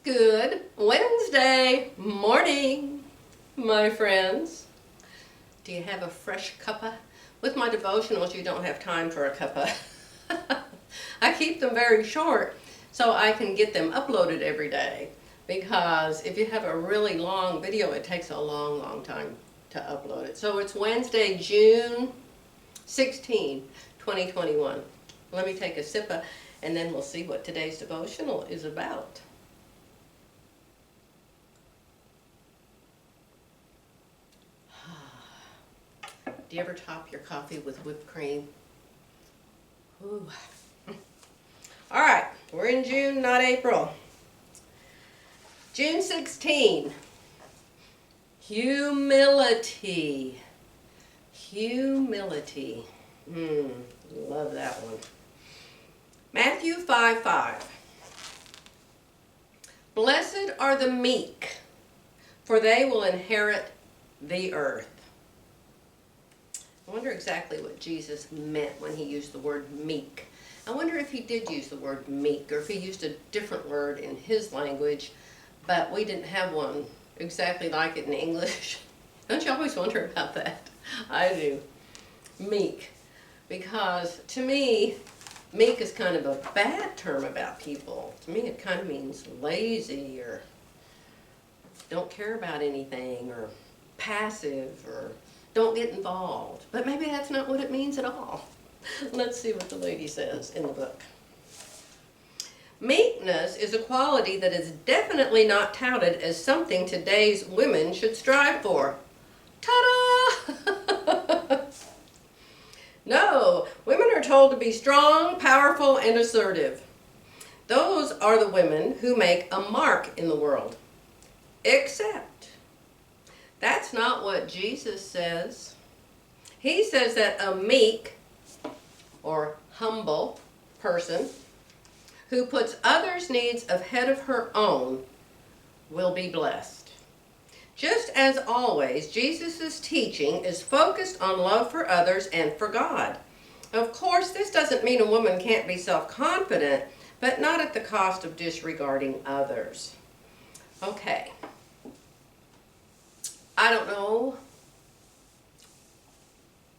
Good Wednesday morning, my friends. Do you have a fresh cuppa? With my devotionals, you don't have time for a cuppa. I keep them very short so I can get them uploaded every day, because if you have a really long video, it takes a long time to upload it. So it's Wednesday, June 16, 2021. Let me take a sippa and then we'll see what today's devotional is about. Do you ever top your coffee with whipped cream? Ooh. All right, we're in June, not April. June 16. Humility. Humility. Love that one. Matthew 5:5. Blessed are the meek, for they will inherit the earth. I wonder exactly what Jesus meant when he used the word meek. I wonder if he did use the word meek, or if he used a different word in his language, but we didn't have one exactly like it in English. Don't you always wonder about that? I do. Meek. Because to me, meek is kind of a bad term about people. To me, it kind of means lazy, or don't care about anything, or passive, or don't get involved. But maybe that's not what it means at all. Let's see what the lady says in the book. Meekness is a quality that is definitely not touted as something today's women should strive for. Ta-da! No, women are told to be strong, powerful, and assertive. Those are the women who make a mark in the world. Except, that's not what Jesus says. He says that a meek or humble person who puts others' needs ahead of her own will be blessed. Just as always, Jesus' teaching is focused on love for others and for God. Of course, this doesn't mean a woman can't be self-confident, but not at the cost of disregarding others. Okay. I don't know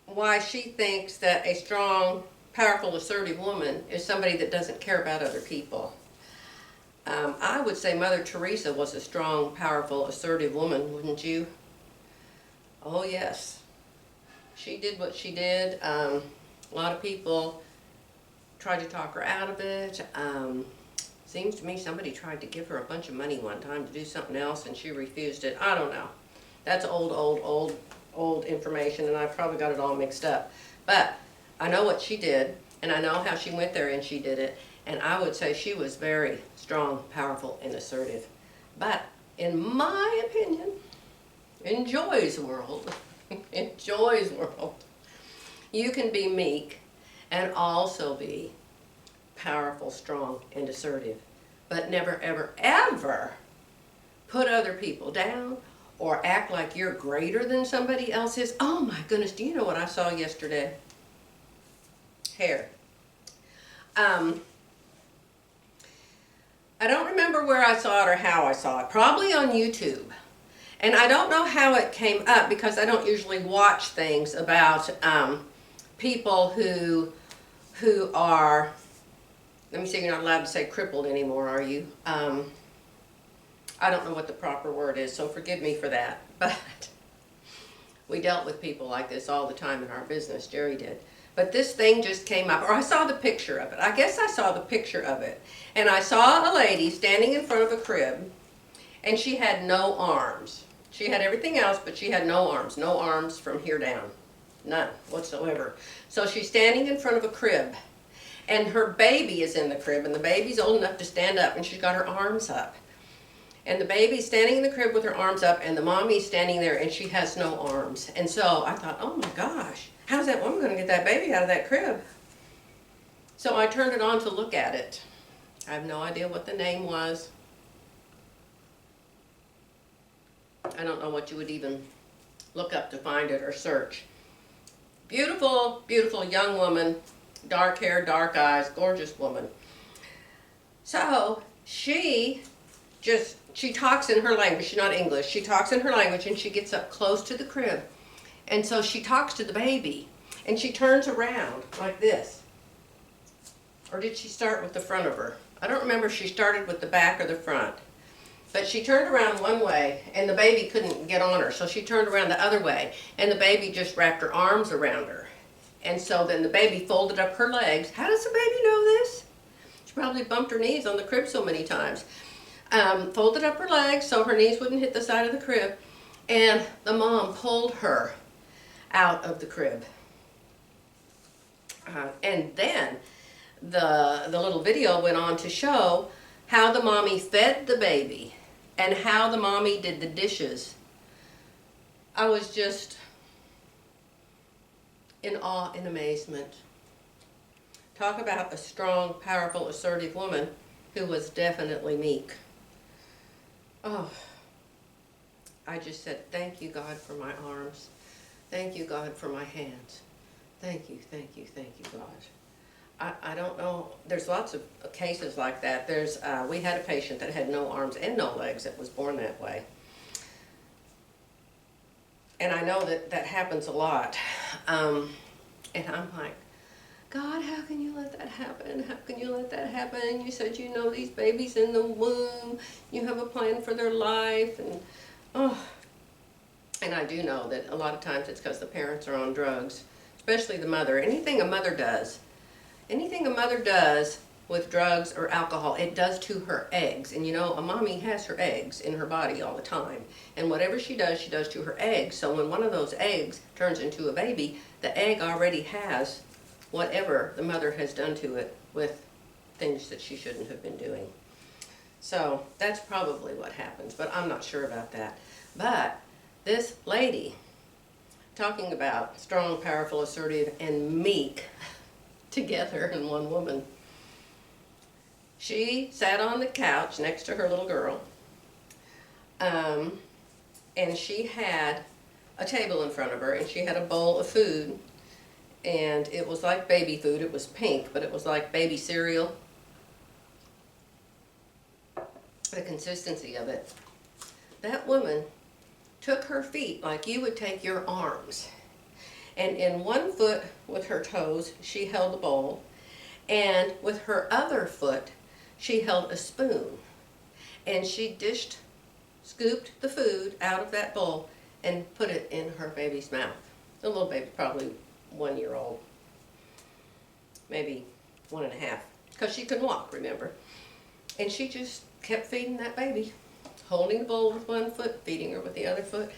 why she thinks that a strong, powerful, assertive woman is somebody that doesn't care about other people. I would say Mother Teresa was a strong, powerful, assertive woman, wouldn't you? Oh, yes. She did what she did. A lot of people tried to talk her out of it. Seems to me somebody tried to give her a bunch of money one time to do something else, and she refused it. I don't know. That's old information, and I've probably got it all mixed up. But I know what she did, and I know how she went there and she did it. And I would say she was very strong, powerful, and assertive. But in my opinion, in Joy's world, in Joy's world, you can be meek and also be powerful, strong, and assertive. But never, ever, ever put other people down or act like you're greater than somebody else is. Oh my goodness, do you know what I saw yesterday? Hair. I don't remember where I saw it or how I saw it. Probably on YouTube. And I don't know how it came up, because I don't usually watch things about people who are, let me see, you're not allowed to say crippled anymore, are you? I don't know what the proper word is, so forgive me for that. But we dealt with people like this all the time in our business. Jerry did. But this thing just came up, or I saw the picture of it. I guess I saw the picture of it. And I saw a lady standing in front of a crib, and she had no arms. She had everything else, but she had no arms. No arms from here down. None whatsoever. So she's standing in front of a crib, and her baby is in the crib, and the baby's old enough to stand up, and she's got her arms up. And the baby's standing in the crib with her arms up, and the mommy's standing there, and she has no arms. And so I thought, oh my gosh, how's that woman going to get that baby out of that crib? So I turned it on to look at it. I have no idea what the name was. I don't know what you would even look up to find it or search. Beautiful, beautiful young woman, dark hair, dark eyes, gorgeous woman. So she she talks in her language. She's not English. She talks in her language, and she gets up close to the crib. And so she talks to the baby, and she turns around like this. Or did she start with the front of her? I don't remember if she started with the back or the front. But she turned around one way, and the baby couldn't get on her, so she turned around the other way, and the baby just wrapped her arms around her. And so then the baby folded up her legs. How does the baby know this? She probably bumped her knees on the crib so many times. Folded up her legs so her knees wouldn't hit the side of the crib, and the mom pulled her out of the crib. And then the little video went on to show how the mommy fed the baby and how the mommy did the dishes. I was just in awe and amazement. Talk about a strong, powerful, assertive woman who was definitely meek. Oh, I just said, thank you, God, for my arms. Thank you, God, for my hands. Thank you, thank you, thank you, God. I don't know, there's lots of cases like that. We had a patient that had no arms and no legs that was born that way. And I know that happens a lot. And I'm like, God, how can you let that happen? How can you let that happen? You said you know these babies in the womb. You have a plan for their life. And I do know that a lot of times it's because the parents are on drugs, especially the mother. Anything a mother does with drugs or alcohol, it does to her eggs. And you know, a mommy has her eggs in her body all the time. And whatever she does to her eggs. So when one of those eggs turns into a baby, the egg already has whatever the mother has done to it with things that she shouldn't have been doing. So that's probably what happens, but I'm not sure about that. But this lady, talking about strong, powerful, assertive, and meek together in one woman. She sat on the couch next to her little girl, and she had a table in front of her, and she had a bowl of food, and it was like baby food. It was pink, but it was like baby cereal, the consistency of it. That woman took her feet like you would take your arms, and in one foot with her toes she held the bowl, and with her other foot she held a spoon, and she scooped the food out of that bowl and put it in her baby's mouth. The little baby, probably 1 year old, maybe 1.5, because she couldn't walk, remember. And she just kept feeding that baby, holding the bowl with one foot, feeding her with the other foot.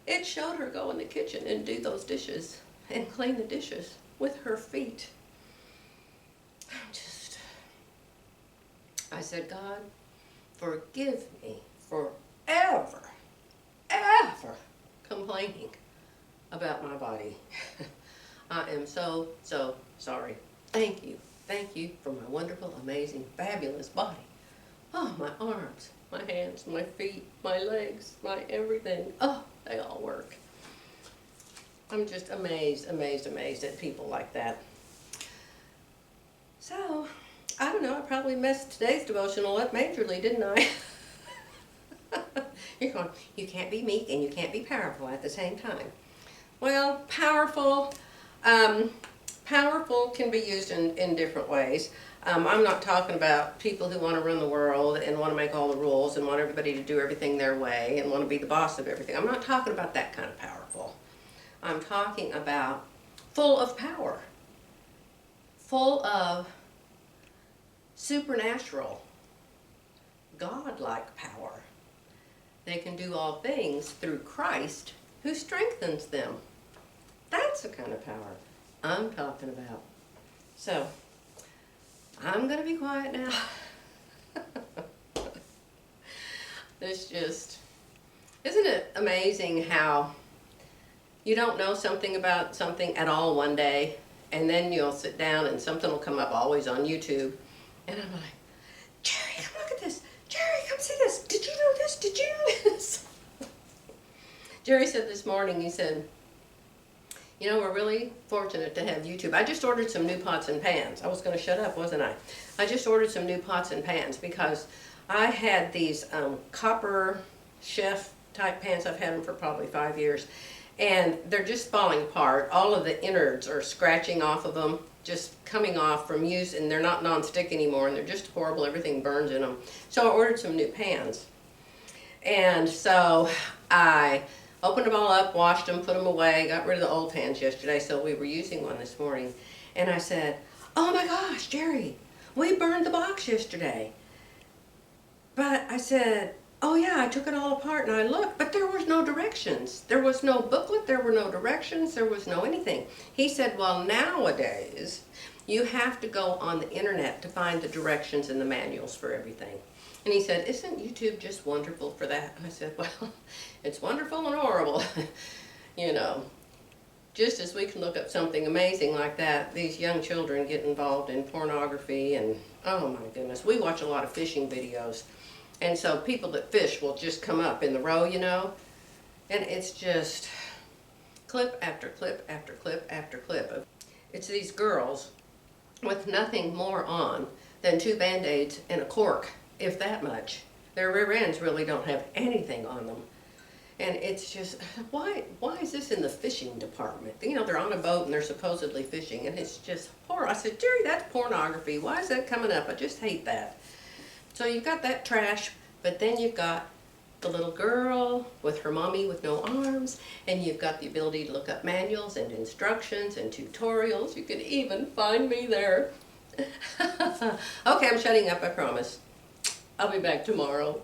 It showed her go in the kitchen and do those dishes and clean the dishes with her feet. I said, God, forgive me for ever complaining about my body. I am so sorry. Thank you for my wonderful, amazing, fabulous body. Oh, my arms, my hands, my feet, my legs, my everything. Oh, they all work. I'm just amazed at people like that. So, I don't know, I probably messed today's devotional up majorly, didn't I? You're going, you can't be meek and you can't be powerful at the same time. Well, powerful can be used in different ways. I'm not talking about people who want to run the world and want to make all the rules and want everybody to do everything their way and want to be the boss of everything. I'm not talking about that kind of powerful. I'm talking about full of power, full of supernatural, God-like power. They can do all things through Christ who strengthens them. That's the kind of power I'm talking about. So, I'm going to be quiet now. Isn't it amazing how you don't know something about something at all one day, and then you'll sit down and something will come up always on YouTube, and I'm like, Jerry, come look at this. Jerry, come see this. Did you know this? Did you know this? Jerry said this morning, he said, you know, we're really fortunate to have YouTube. I just ordered some new pots and pans. I was going to shut up, wasn't I? I just ordered some new pots and pans because I had these copper chef type pans. I've had them for probably 5 years, and they're just falling apart. All of the innards are scratching off of them, just coming off from use, and they're not non-stick anymore, and they're just horrible. Everything burns in them. So I ordered some new pans. And so I opened them all up, washed them, put them away, got rid of the old pans yesterday, so we were using one this morning. And I said, oh my gosh, Jerry, we burned the box yesterday. But I said, oh yeah, I took it all apart and I looked, but there was no directions. There was no booklet, there were no directions, there was no anything. He said, well, nowadays, you have to go on the internet to find the directions and the manuals for everything. And he said, isn't YouTube just wonderful for that? And I said, well, it's wonderful and horrible. You know, just as we can look up something amazing like that, these young children get involved in pornography and, oh my goodness, we watch a lot of fishing videos. And so people that fish will just come up in the row, you know, and it's just clip after clip after clip after clip. It's these girls with nothing more on than 2 Band-Aids and a cork, if that much. Their rear ends really don't have anything on them. And it's just, why is this in the fishing department? You know, they're on a boat and they're supposedly fishing, and it's just horrible. I said, Jerry, that's pornography. Why is that coming up? I just hate that. So you've got that trash, but then you've got the little girl with her mommy with no arms, and you've got the ability to look up manuals and instructions and tutorials. You can even find me there. Okay, I'm shutting up, I promise. I'll be back tomorrow.